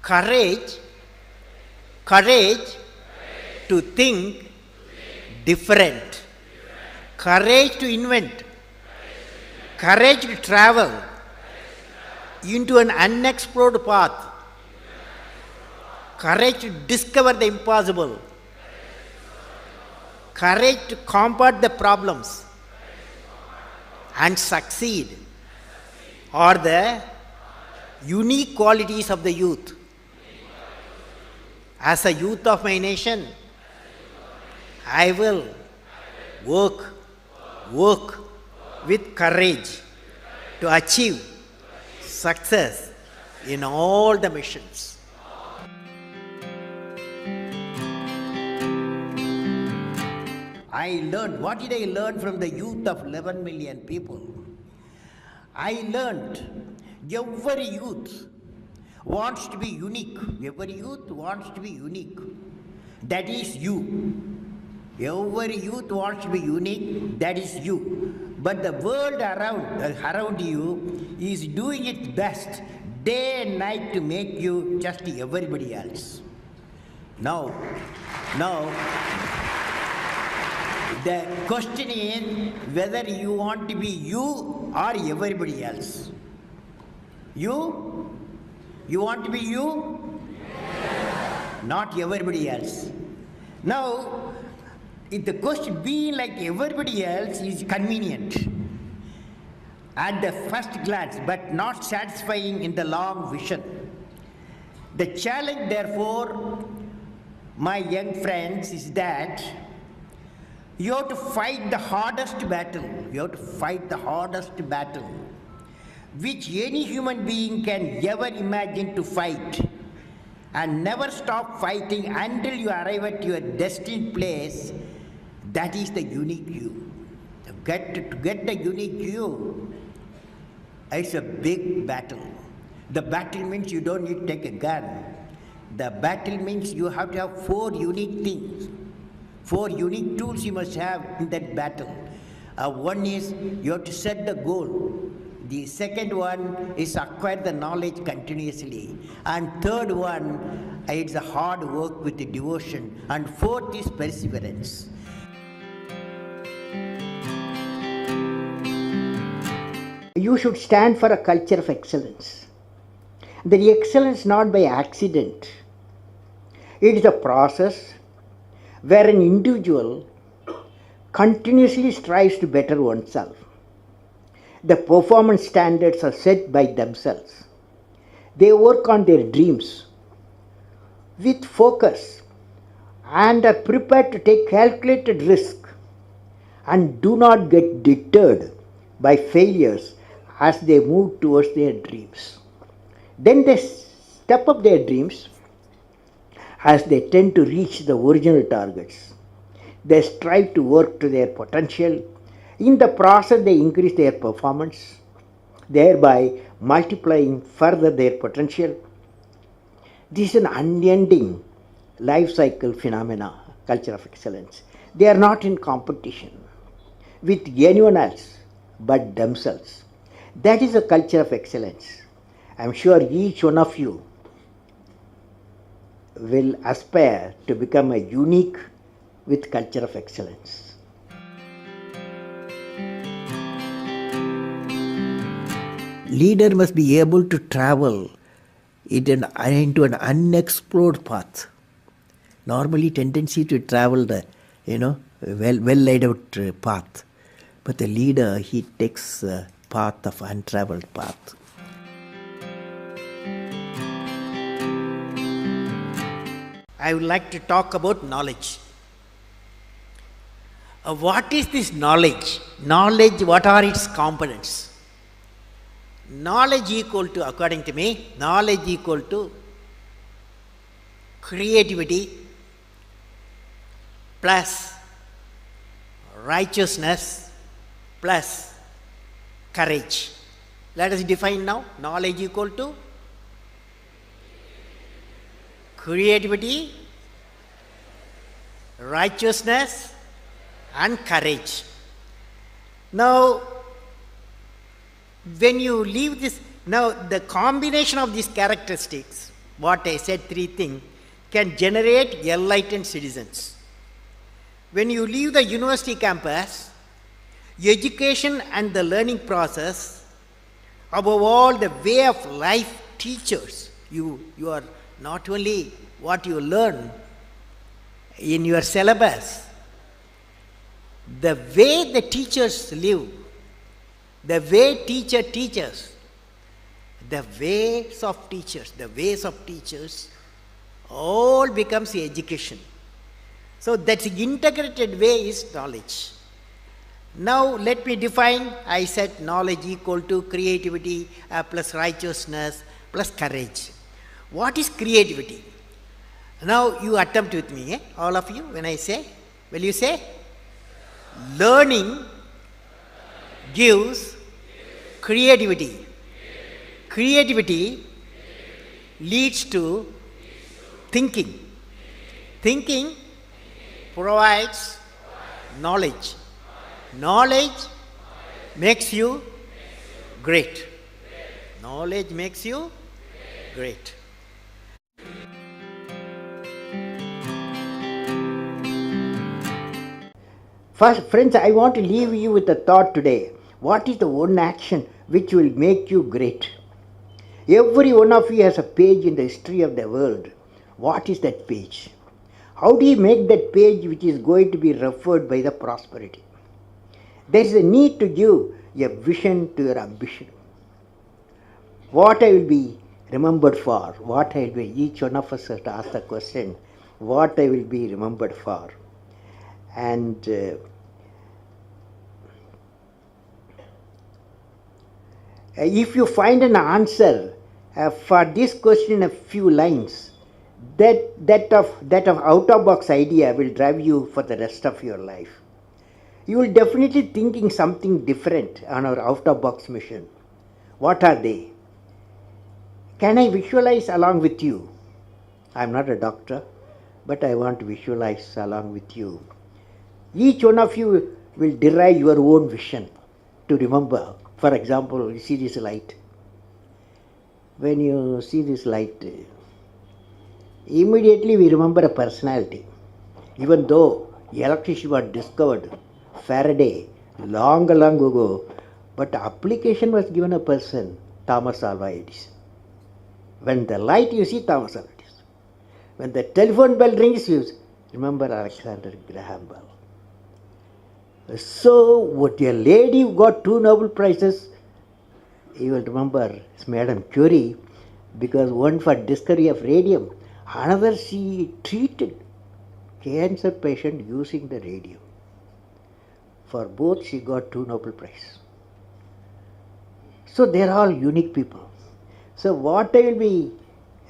Courage, courage to think different, courage to invent, courage to travel into an unexplored path, courage to discover the impossible, courage to combat the problems and succeed are the unique qualities of the youth. As a youth of my nation, I will work with courage to achieve success in all the missions. What did I learn from the youth of 11 million people? I learned every youth wants to be unique. Every youth wants to be unique. That is you. Every youth wants to be unique. That is you. But the world around you is doing its best day and night to make you just everybody else. Now, the question is whether you want to be you or everybody else. You want to be you? Yes. Not everybody else. Now, if the question being like everybody else is convenient at the first glance, but not satisfying in the long vision. The challenge, therefore, my young friends, is that you have to fight the hardest battle. You have to fight the hardest battle which any human being can ever imagine to fight, and never stop fighting until you arrive at your destined place. That is the unique you. To get the unique you, it's a big battle. The battle means you don't need to take a gun. The battle means you have to have 4 unique things. 4 unique tools you must have in that battle. One is you have to set the goal. The second one is acquire the knowledge continuously. And third one, it's a hard work with the devotion. And fourth is perseverance. You should stand for a culture of excellence. The excellence not by accident. It is a process where an individual continuously strives to better oneself. The performance standards are set by themselves. They work on their dreams with focus and are prepared to take calculated risk and do not get deterred by failures as they move towards their dreams. Then they step up their dreams as they tend to reach the original targets. They strive to work to their potential. In the process, they increase their performance, thereby multiplying further their potential. This is an unending life cycle phenomena, culture of excellence. They are not in competition with anyone else but themselves. That is a culture of excellence. I am sure each one of you will aspire to become a unique with culture of excellence. Leader must be able to travel into an unexplored path. Normally, tendency to travel the well laid out path, but the leader, he takes the path of untraveled path. I would like to talk about knowledge. What is this knowledge? Knowledge, what are its components? Knowledge equal to, according to me, knowledge equal to creativity plus righteousness plus courage. Let us define now. Knowledge equal to creativity, righteousness and courage. Now, when you leave this, now the combination of these characteristics what I said, three things, can generate enlightened citizens. When you leave the university campus, education and the learning process, above all the way of life teachers, you are not only what you learn in your syllabus, the way the teachers live, the way teacher teaches, the ways of teachers, all becomes education. So that integrated way is knowledge. Now let me define. I said knowledge equal to creativity plus righteousness plus courage. What is creativity? Now you attempt with me, all of you, when I say. Will you say? Learning gives creativity. Creativity leads to thinking. Thinking provides knowledge. Knowledge makes you great. Knowledge makes you great. First, friends, I want to leave you with a thought today. What is the one action which will make you great? Every one of you has a page in the history of the world. What is that page? How do you make that page which is going to be referred by the prosperity? There is a need to give a vision to your ambition. What I will be remembered for? What I will be? Each one of us has to ask the question, what I will be remembered for? And if you find an answer for this question in a few lines, that of out-of-box idea will drive you for the rest of your life. You will definitely thinking something different on our out-of-box mission. What are they? Can I visualize along with you? I am not a doctor, but I want to visualize along with you. Each one of you will derive your own vision to remember. For example, you see this light. When you see this light, immediately we remember a personality. Even though electricity was discovered, Faraday, long ago, but the application was given a person, Thomas Alva Edison. When the light you see, Thomas Alva Edison. When the telephone bell rings, you remember Alexander Graham Bell. So, what a lady who got 2 Nobel Prizes, you will remember Madame Curie, because one for discovery of radium, another she treated cancer patient using the radium. For both she got 2 Nobel Prizes. So they are all unique people. So what I will be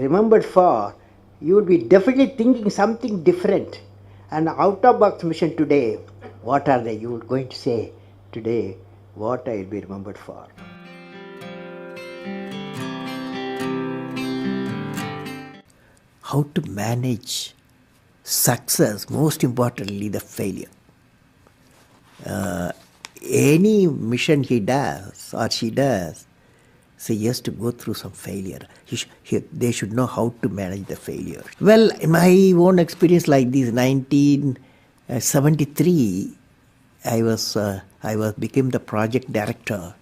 remembered for, you will be definitely thinking something different. And out-of-box mission today, what are they? You are going to say today what I will be remembered for. How to manage success, most importantly the failure. Any mission he does or she does, so he has to go through some failure. They should know how to manage the failure. Well, in my own experience like this, 1973, I became the project director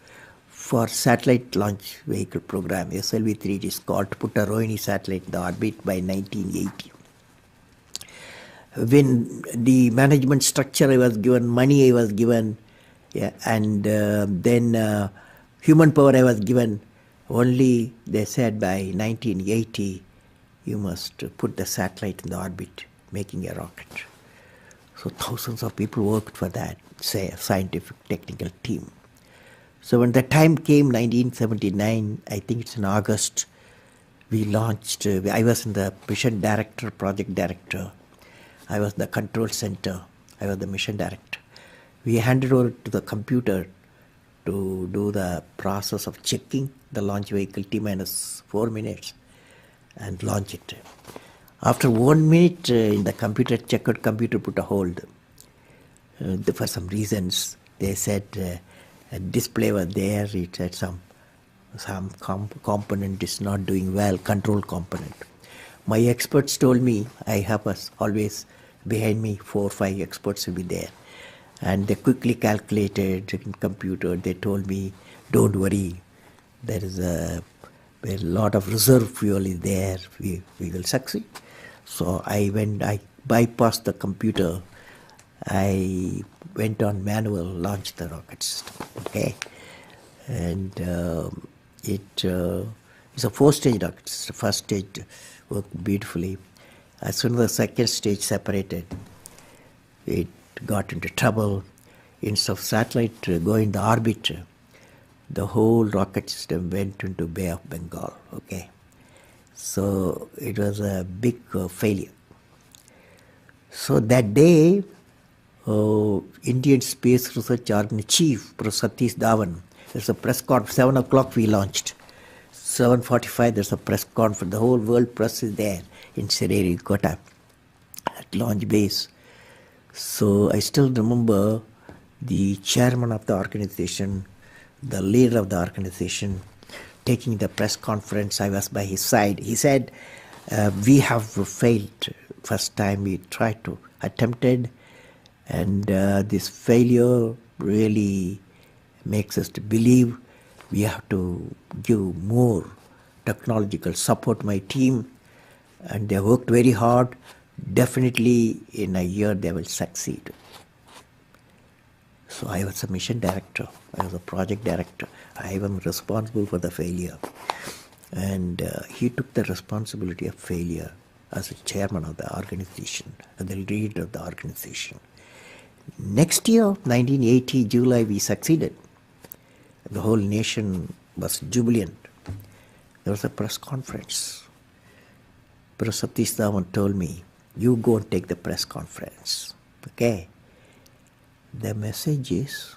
for satellite launch vehicle program, SLV-3. It is called to put a Rohini satellite in the orbit by 1980. When the management structure I was given, money I was given, and then human power I was given, only they said by 1980 you must put the satellite in the orbit, making a rocket. So thousands of people worked for that, say a scientific technical team. So when the time came, 1979, I think it's in August, we launched, I was in the mission director, project director. I was the control center. I was the mission director. We handed over to the computer to do the process of checking the launch vehicle T-minus 4 minutes and launch it. After 1 minute in the computer, checkered computer put a hold. For some reasons, they said a display was there. It said some component is not doing well, control component. My experts told me I have always behind me 4 or 5 experts will be there. And they quickly calculated in computer. They told me, don't worry, there is a lot of reserve fuel is there. We will succeed. So I bypassed the computer. I went on manual, launched the rocket system. Okay, and it's a 4-stage rocket system. First stage worked beautifully. As soon as the second stage separated, it got into trouble. Instead of satellite going to orbit, the whole rocket system went into Bay of Bengal. Okay, so it was a big failure. So that day, Indian Space Research Organization Chief, Professor Satish Dhawan, there's a press conference. 7 o'clock we launched. 7:45 there's a press conference. The whole world press is there in Sririkota at launch base. So I still remember the chairman of the organization, the leader of the organization, taking the press conference. I was by his side. He said, we have failed. First time we tried to attempted, and this failure really makes us to believe we have to give more technological support my team, and they worked very hard. Definitely in a year they will succeed. So I was a mission director, I was a project director. I am responsible for the failure. And he took the responsibility of failure as a chairman of the organization, and the leader of the organization. Next year, 1980, July, we succeeded. The whole nation was jubilant. There was a press conference. Professor Satish Dhawan told me, you go and take the press conference. Okay? The message is,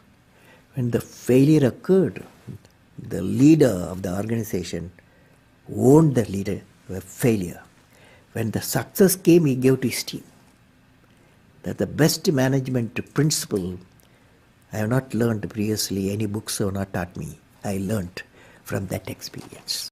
when the failure occurred, the leader of the organization owned the leader failure. When the success came, he gave to his team. That the best management principle I have not learned previously. Any books have not taught me. I learned from that experience.